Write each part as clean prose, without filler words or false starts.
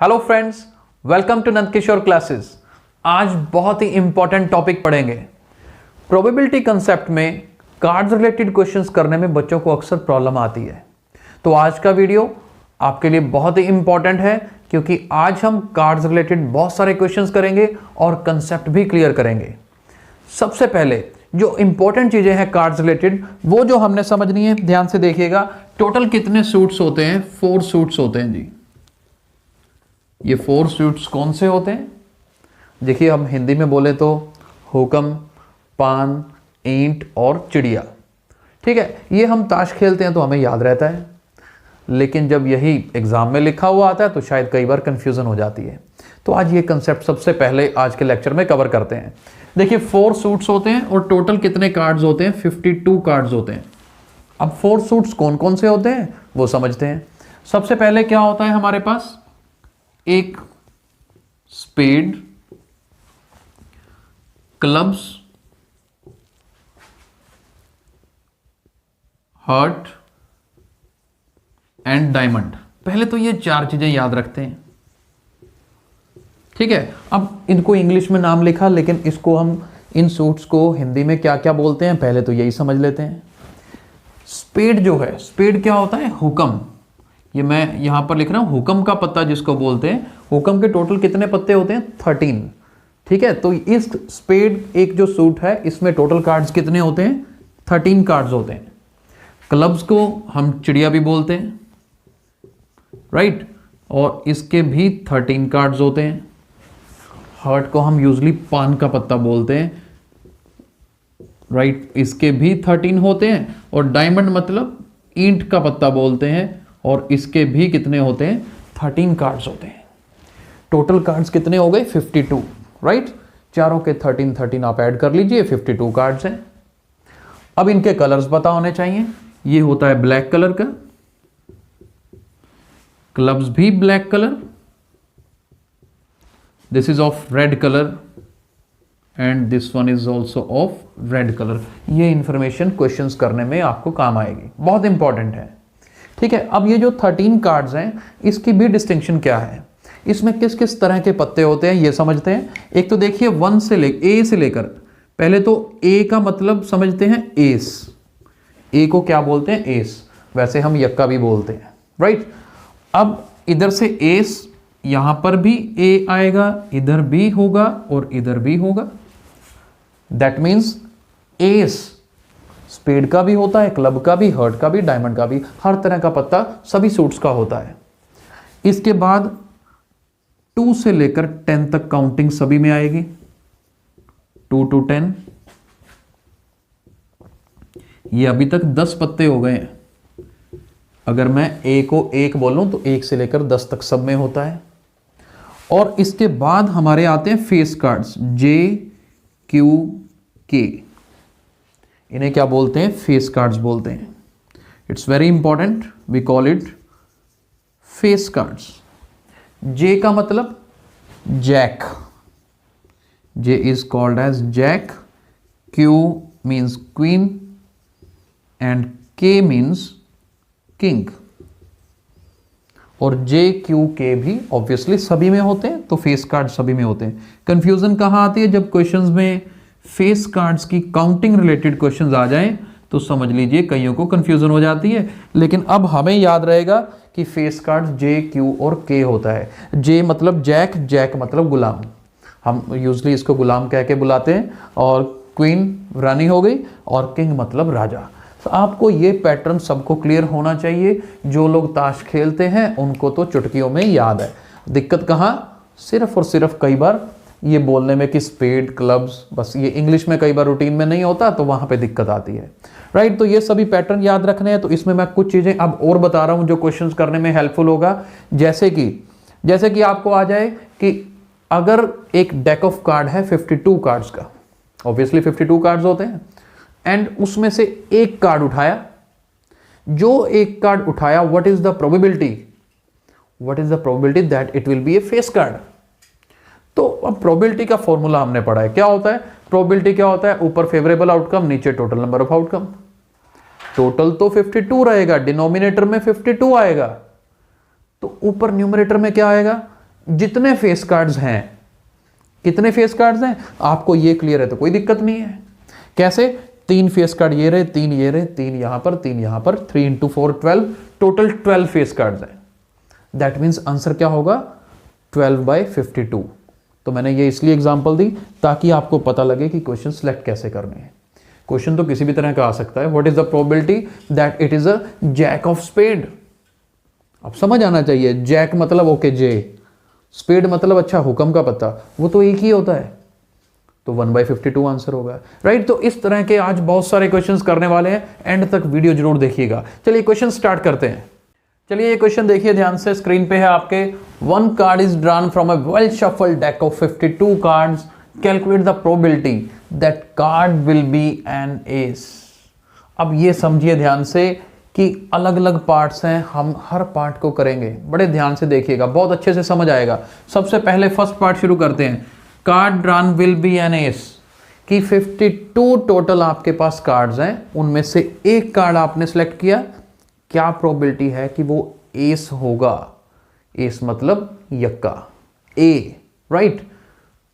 Hello friends, welcome to Nandkishore classes. आज बहुत ही इंपॉर्टेंट टॉपिक पढ़ेंगे। प्रोबेबिलिटी कंसेप्ट में कार्ड्स रिलेटेड क्वेश्चंस करने में बच्चों को अक्सर प्रॉब्लम आती है। तो आज का वीडियो आपके लिए बहुत ही इंपॉर्टेंट है क्योंकि आज हम कार्ड्स रिलेटेड बहुत सारे क्वेश्चंस करेंगे और कंसेप्ट भी क्लियर करेंगे। सबसे पहले जो इंपॉर्टेंट चीजें हैं कार्ड्स रिलेटेड वो जो हमने समझनी है, ध्यान से देखिएगा। टोटल कितने सूट्स होते हैं? 4 सूट्स होते हैं जी। ये 4 सूट्स कौन से होते हैं? देखिए, हम हिंदी में बोले तो हुक्म, पान, ईंट और चिड़िया। ठीक है, ये हम ताश खेलते हैं तो हमें याद रहता है, लेकिन जब यही एग्जाम में लिखा हुआ आता है तो शायद कई बार कंफ्यूजन हो जाती है। तो आज ये कंसेप्ट सबसे पहले आज के लेक्चर में कवर करते हैं। देखिए, 4 सूट्स होते हैं और टोटल कितने कार्ड्स होते हैं? 52 कार्ड्स होते हैं। अब 4 सूट्स कौन कौन से होते हैं वो समझते हैं। सबसे पहले क्या होता है हमारे पास? एक spade, clubs, heart and diamond. पहले तो ये 4 चीजें याद रखते हैं। ठीक है, अब इनको इंग्लिश में नाम लिखा, लेकिन इसको हम इन सूट्स को हिंदी में क्या क्या बोलते हैं पहले तो यही समझ लेते हैं। स्पेड जो है, स्पेड क्या होता है? हुक्म। ये मैं यहां पर लिख रहा हूं, हुक्म का पत्ता जिसको बोलते हैं। हुक्म के टोटल कितने पत्ते होते हैं? 13। ठीक है, तो इस स्पेड एक जो सूट है इसमें टोटल कार्ड्स कितने होते हैं? 13 कार्ड्स होते हैं। क्लब्स को हम चिड़िया भी बोलते हैं, राइट, और इसके भी 13 कार्ड्स होते हैं। हार्ट को हम यूजली पान का पत्ता बोलते हैं, राइट, इसके भी 13 होते हैं। और डायमंड मतलब ईंट का पत्ता बोलते हैं और इसके भी कितने होते हैं? 13 कार्ड्स होते हैं। टोटल कार्ड्स कितने हो गए? 52, राइट। चारों के 13 आप ऐड कर लीजिए, 52 कार्ड्स हैं। अब इनके कलर्स पता होने चाहिए। ये होता है ब्लैक कलर का, क्लब्स भी black colour, this is of red colour and this one is also of red colour. ये इंफॉर्मेशन क्वेश्चंस करने में आपको काम आएगी, बहुत इंपॉर्टेंट है। ठीक है, अब ये जो 13 कार्ड्स हैं इसकी भी डिस्टिंक्शन क्या है, इसमें किस किस तरह के पत्ते होते हैं ये समझते हैं। एक तो देखिए 1 से ए से लेकर, पहले तो ए का मतलब समझते हैं एस। ए को क्या बोलते हैं? एस। वैसे हम यक्का भी बोलते हैं, राइट। अब इधर से एस, यहां पर भी ए आएगा, इधर भी होगा और इधर भी होगा। दैट मीन्स एस स्पेड का भी होता है, क्लब का भी, हर्ट का भी, डायमंड का भी, हर तरह का पत्ता सभी सूट्स का होता है। इसके बाद 2 से लेकर 10 तक काउंटिंग सभी में आएगी, 2 to 10। ये अभी तक 10 पत्ते हो गए हैं। अगर मैं ए को 1 बोलूं तो 1 से लेकर 10 तक सब में होता है। और इसके बाद हमारे आते हैं फेस कार्ड्स, जे, क्यू, के। इन्हें क्या बोलते हैं? फेस कार्ड्स बोलते हैं। It's very important, we call it face cards. J का मतलब jack, J is called as jack, Q means queen and K means king. और जे, क्यू, के भी ऑब्वियसली सभी में होते हैं, तो फेस कार्ड सभी में होते हैं। कंफ्यूजन कहां आती है? जब क्वेश्चंस में फेस कार्ड्स की काउंटिंग रिलेटेड क्वेश्चंस आ जाएं तो समझ लीजिए कईयों को कंफ्यूजन हो जाती है। लेकिन अब हमें याद रहेगा कि फेस कार्ड्स जे, क्यू और के होता है। जे मतलब जैक, जैक मतलब गुलाम, हम यूजली इसको गुलाम कह के बुलाते हैं। और क्वीन रानी हो गई, और किंग मतलब राजा। तो आपको ये पैटर्न सबको क्लियर होना चाहिए। जो लोग ताश खेलते हैं उनको तो चुटकियों में याद है। दिक्कत कहाँ? सिर्फ और सिर्फ कई बार ये बोलने में कि स्पेड, क्लब्स, बस ये इंग्लिश में कई बार रूटीन में नहीं होता तो वहां पे दिक्कत आती है, राइट। तो ये सभी पैटर्न याद रखने हैं। तो इसमें मैं कुछ चीजें अब और बता रहा हूं जो क्वेश्चंस करने में हेल्पफुल होगा। जैसे कि आपको आ जाए कि अगर एक डेक ऑफ कार्ड है 52 कार्ड्स का, ऑब्वियसली 52 कार्ड्स होते हैं, एंड उसमें से एक कार्ड उठाया, जो एक कार्ड उठाया, what is the probability that it will be A face card. तो अब प्रोबेबिलिटी का फॉर्मूला हमने पढ़ा है, क्या होता है? प्रोबेबिलिटी क्या होता है? ऊपर फेवरेबल आउटकम, नीचे total number of outcome. Total तो 52 रहेगा, डिनोमिनेटर में 52 आएगा, तो ऊपर न्यूमरेटर में क्या आएगा? जितने फेस कार्ड्स हैं, कितने फेस कार्ड्स हैं आपको ये क्लियर है तो कोई दिक्कत नहीं है। कैसे? 3 फेस कार्ड ये रहे, 3 ये रहे, 3 यहां पर, 3 यहां पर, 3 इंटू 4 12, टोटल 12 फेस कार्ड्स हैं। दैट मीन्स आंसर क्या होगा? 12/52। तो मैंने ये इसलिए एग्जांपल दी ताकि आपको पता लगे कि क्वेश्चन सिलेक्ट कैसे करने हैं। क्वेश्चन तो किसी भी तरह का आ सकता है। What is the probability that it is a jack of spade? अब समझ आना चाहिए, जैक मतलब ओके जे, स्पेड मतलब अच्छा हुक्म का पत्ता, वो तो एक ही होता है। तो 1/52 आंसर होगा, राइट। तो इस तरह के आज बहुत सारे क्वेश्चंस करने वाले हैं, एंड तक वीडियो जरूर देखिएगा। चलिए क्वेश्चन स्टार्ट करते हैं। चलिए ये क्वेश्चन देखिए ध्यान से, स्क्रीन पे है आपके। 1 card is drawn from a well shuffled deck of 52 cards, calculate the probability that card will be an ace. अब ये समझिए ध्यान से कि अलग अलग पार्ट्स हैं, हम हर पार्ट को करेंगे, बड़े ध्यान से देखिएगा, बहुत अच्छे से समझ आएगा। सबसे पहले फर्स्ट पार्ट शुरू करते हैं। Card drawn will be an ace कि 52 टोटल आपके पास कार्ड्स हैं, उनमें से एक कार्ड आपने सेलेक्ट किया, क्या प्रोबेबिलिटी है कि वो एस होगा? एस मतलब यक्का, ए, राइट।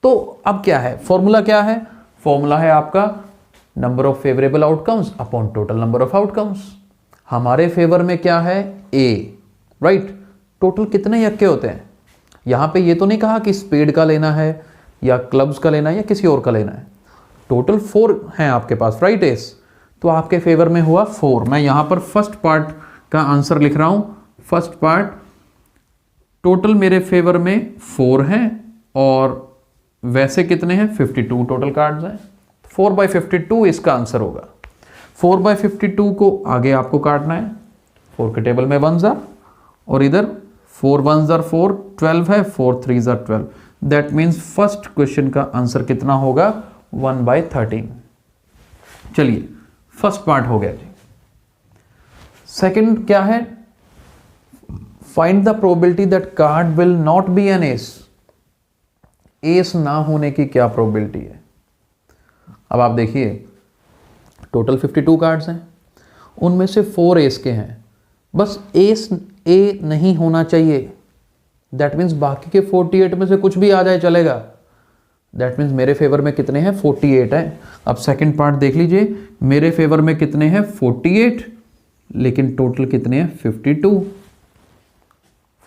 तो अब क्या है, फॉर्मूला क्या है? फॉर्मूला है आपका number of favourable outcomes upon total number of outcomes. हमारे फेवर में क्या है? ए, राइट। टोटल कितने यक्के होते हैं? यहां पे ये तो नहीं कहा कि स्पेड का लेना है या क्लब्स का लेना है या किसी और का लेना है। टोटल 4 हैं आपके पास, राइट एस। तो आपके फेवर में हुआ 4। मैं यहां पर फर्स्ट पार्ट का आंसर लिख रहा हूं। फर्स्ट पार्ट टोटल मेरे फेवर में 4 हैं और वैसे कितने हैं? 52 टोटल कार्ड्स हैं। 4/52 इसका आंसर होगा। 4/52 को आगे आपको काटना है। 4 के टेबल में 1s और इधर 4 1s 4, 12 है, 4 3s 12। That means first question का आंसर कितना होगा? 1/13। चलिए फर्स्ट पार्ट हो गया जी। सेकंड क्या है? Find the probability that card will not be an ace. Ace ना होने की क्या प्रोबेबिलिटी है? अब आप देखिए, टोटल 52 कार्ड्स हैं, उनमें से 4 एस के हैं, बस एस ए नहीं होना चाहिए। दैट मीन्स बाकी के 48 में से कुछ भी आ जाए चलेगा। दैट मीन्स मेरे फेवर में कितने हैं? 48 हैं। अब सेकंड पार्ट देख लीजिए, मेरे फेवर में कितने हैं? 48, लेकिन टोटल कितने हैं? 52।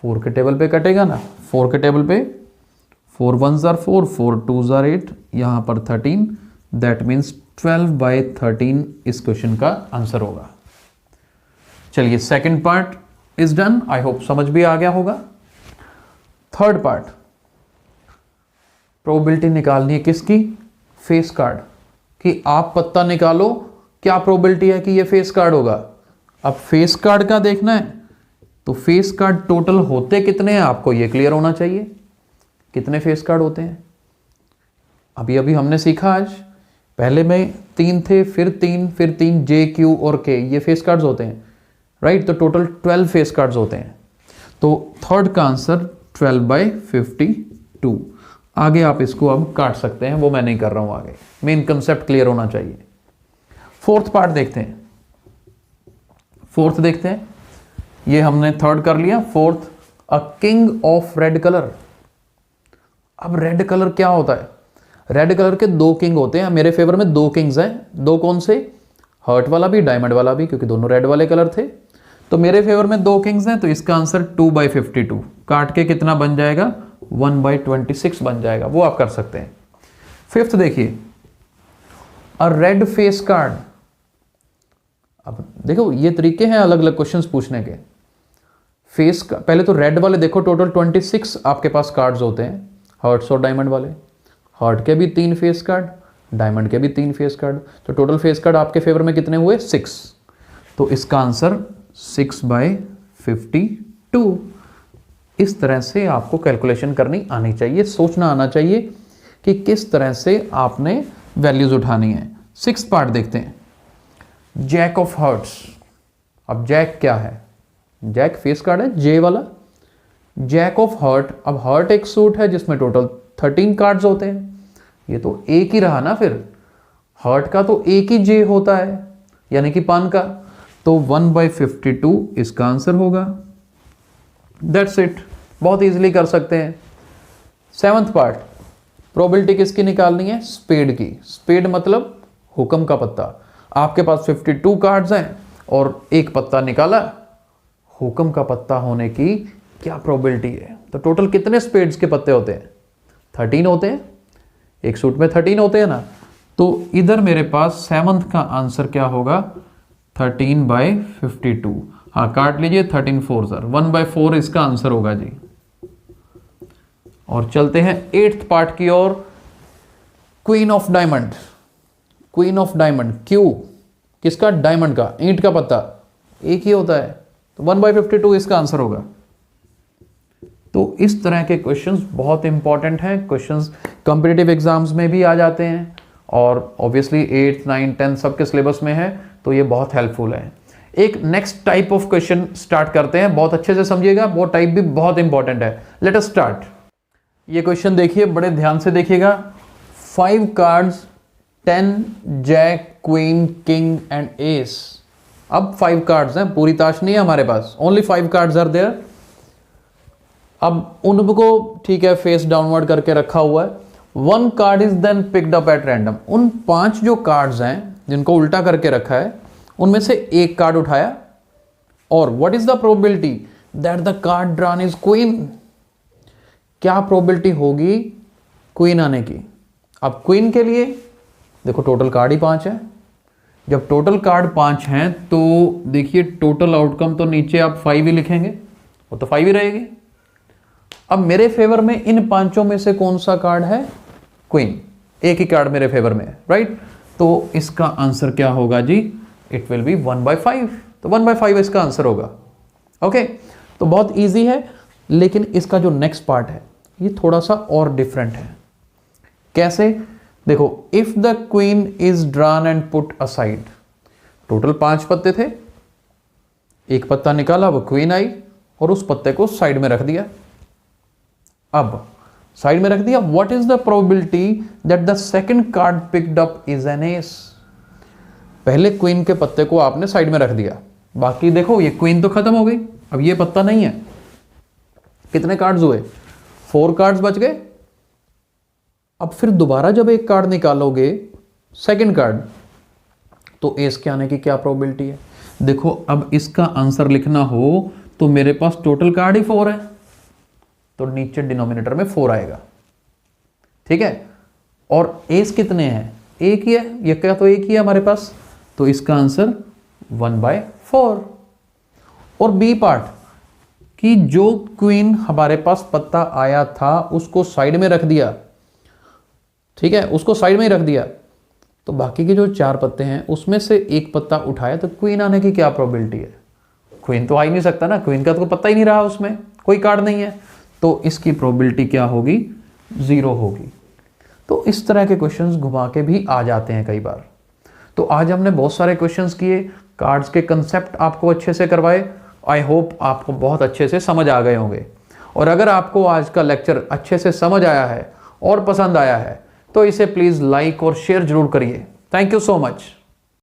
4 के टेबल पे कटेगा ना, 4 के टेबल पे 4 1s 4, 4 2s 8, यहां पर 13। दैट मीन्स 12/13 इस क्वेश्चन का आंसर होगा। चलिए second part is done. I hope समझ भी आ गया होगा। थर्ड पार्ट, प्रोबेबिलिटी निकालनी है किसकी? फेस कार्ड कि आप पत्ता निकालो क्या प्रोबेबिलिटी है कि ये फेस कार्ड होगा। अब फेस कार्ड का देखना है तो फेस कार्ड टोटल होते कितने हैं आपको ये क्लियर होना चाहिए। कितने फेस कार्ड होते हैं? अभी अभी हमने सीखा आज, पहले में 3 थे, फिर 3, फिर 3, जे क्यू और के, ये फेस कार्ड्स होते हैं, राइट। तो टोटल 12 फेस कार्ड्स होते हैं। तो थर्ड का आंसर 12/52। आगे आप इसको अब काट सकते हैं, वो मैं नहीं कर रहा हूं आगे, मेन कंसेप्ट क्लियर होना चाहिए। फोर्थ पार्ट देखते हैं। फोर्थ देखते हैं, ये हमने थर्ड कर लिया। Fourth, a king of red colour. अब रेड कलर क्या होता है? रेड कलर के 2 किंग होते हैं। मेरे फेवर में 2 किंग्स हैं। 2 कौन से? हर्ट वाला भी, डायमंड वाला भी, क्योंकि दोनों रेड वाले कलर थे। तो मेरे फेवर में 2 किंग्स हैं, तो इसका आंसर 2/52 काट के कितना बन जाएगा? 1/26 बन जाएगा। वो आप कर सकते हैं। फिफ्थ देखिए, अ रेड फेस कार्ड। अब देखो ये तरीके हैं अलग अलग क्वेश्चंस पूछने के। फेस का पहले तो रेड वाले देखो, टोटल 26 आपके पास कार्ड्स होते हैं, हर्ट्स और डायमंड वाले। हर्ट के भी 3 फेस कार्ड, डायमंड के भी 3 फेस कार्ड, तो टोटल फेस कार्ड आपके फेवर में कितने हुए? 6। तो इसका आंसर 6/52। इस तरह से आपको कैलकुलेशन करनी आनी चाहिए, सोचना आना चाहिए कि किस तरह से आपने वैल्यूज उठानी है। 6th पार्ट देखते हैं, जैक ऑफ हर्ट्स। अब जैक क्या है? जैक फेस कार्ड है, जे वाला। जैक ऑफ हर्ट, अब हर्ट एक सूट है जिसमें टोटल 13 कार्ड्स होते हैं। ये तो एक ही रहा ना, फिर हर्ट का तो एक ही जे होता है, यानी कि पान का। तो 1/52 इसका आंसर होगा। दैट्स इट, बहुत इजीली कर सकते हैं। 7th पार्ट, प्रोबेबिलिटी किसकी निकालनी है? स्पेड की। स्पेड मतलब हुक्म का पत्ता। आपके पास 52 कार्ड्स हैं और एक पत्ता निकाला, हुक्म का पत्ता होने की क्या प्रोबेबिलिटी है? तो टोटल कितने स्पेड्स के पत्ते होते हैं? 13 होते हैं। एक सूट में 13 होते हैं ना, तो इधर मेरे पास 7th का आंसर क्या होगा? 13/52। हाँ, काट लीजिए, 13 4 सर, 1/4 इसका आंसर होगा जी। और चलते हैं 8th पार्ट की ओर। Queen of diamond. Queen of diamond, Q किसका? डायमंड का। ईंट का पत्ता एक ही होता है, तो 1/52 इसका आंसर होगा। तो इस तरह के क्वेश्चंस बहुत इंपॉर्टेंट हैं। क्वेश्चंस कॉम्पिटिटिव एग्जाम्स में भी आ जाते हैं और ऑब्वियसली 8th 9th 10th सबके सिलेबस में है, तो ये बहुत हेल्पफुल है। एक next type of question start करते हैं, बहुत अच्छे से समझिएगा, वो टाइप भी बहुत इंपॉर्टेंट है। Let us start. ये क्वेश्चन देखिए, बड़े ध्यान से देखिएगा। 5 cards 10 jack queen king and ace. अब 5 कार्ड्स हैं, पूरी ताश नहीं है हमारे पास, ओनली 5 कार्ड्स आर देयर। अब उनको ठीक है फेस डाउनवर्ड करके रखा हुआ है। 1 card is then picked up at random. उन 5 जो कार्ड्स हैं जिनको उल्टा करके रखा है, उनमें से एक कार्ड उठाया और what is the probability that the card drawn is queen? क्या प्रोबेबिलिटी होगी क्वीन आने की? अब क्वीन के लिए देखो टोटल कार्ड ही 5 है। जब टोटल कार्ड 5 हैं तो देखिए टोटल आउटकम तो नीचे आप 5 ही लिखेंगे, वो तो 5 ही रहेगी। अब मेरे फेवर में इन 5 में से कौन सा कार्ड है? क्वीन। एक ही कार्ड मेरे फेवर में है, राइट? तो इसका आंसर क्या होगा जी? It will be 1/5। तो 1/5 इसका आंसर होगा। ओके, तो बहुत इजी है, लेकिन इसका जो नेक्स्ट पार्ट है ये थोड़ा सा और डिफरेंट है। कैसे? देखो, if the queen is drawn and put aside. Total 5 पत्ते थे, एक पत्ता निकाला, वो क्वीन आई और उस पत्ते को साइड में रख दिया। अब साइड में रख दिया, what is the probability that the second card picked up is an S? पहले क्वीन के पत्ते को आपने साइड में रख दिया, बाकी देखो ये क्वीन तो खत्म हो गई, अब ये पत्ता नहीं है। कितने कार्ड्स हुए? 4 कार्ड्स बच गए। अब फिर दोबारा जब एक कार्ड निकालोगे, सेकंड कार्ड, तो एस के आने की क्या प्रोबेबिलिटी है? देखो, अब इसका आंसर लिखना हो तो मेरे पास टोटल कार्ड ही 4 है, तो नीचे डिनोमिनेटर में 4 आएगा, ठीक है? और एस कितने हैं? एक ही है, ये क्या तो एक ही है हमारे पास, तो इसका आंसर 1/4। और बी पार्ट कि जो क्वीन हमारे पास पत्ता आया था उसको साइड में रख दिया, ठीक है, उसको साइड में ही रख दिया, तो बाकी के जो 4 पत्ते हैं उसमें से एक पत्ता उठाया, तो क्वीन आने की क्या प्रोबेबिलिटी है? क्वीन तो आ ही नहीं सकता ना, क्वीन का तो पत्ता ही नहीं रहा, उसमें कोई कार्ड नहीं है, तो इसकी प्रोबेबिलिटी क्या होगी? 0 होगी। तो इस तरह के क्वेश्चंस घुमा के भी आ जाते हैं कई बार। तो आज हमने बहुत सारे क्वेश्चंस किए, कार्ड्स के कंसेप्ट आपको अच्छे से करवाए। आई होप आपको बहुत अच्छे से समझ आ गए होंगे। और अगर आपको आज का लेक्चर अच्छे से समझ आया है और पसंद आया है तो इसे प्लीज़ लाइक और शेयर जरूर करिए। Thank you so much.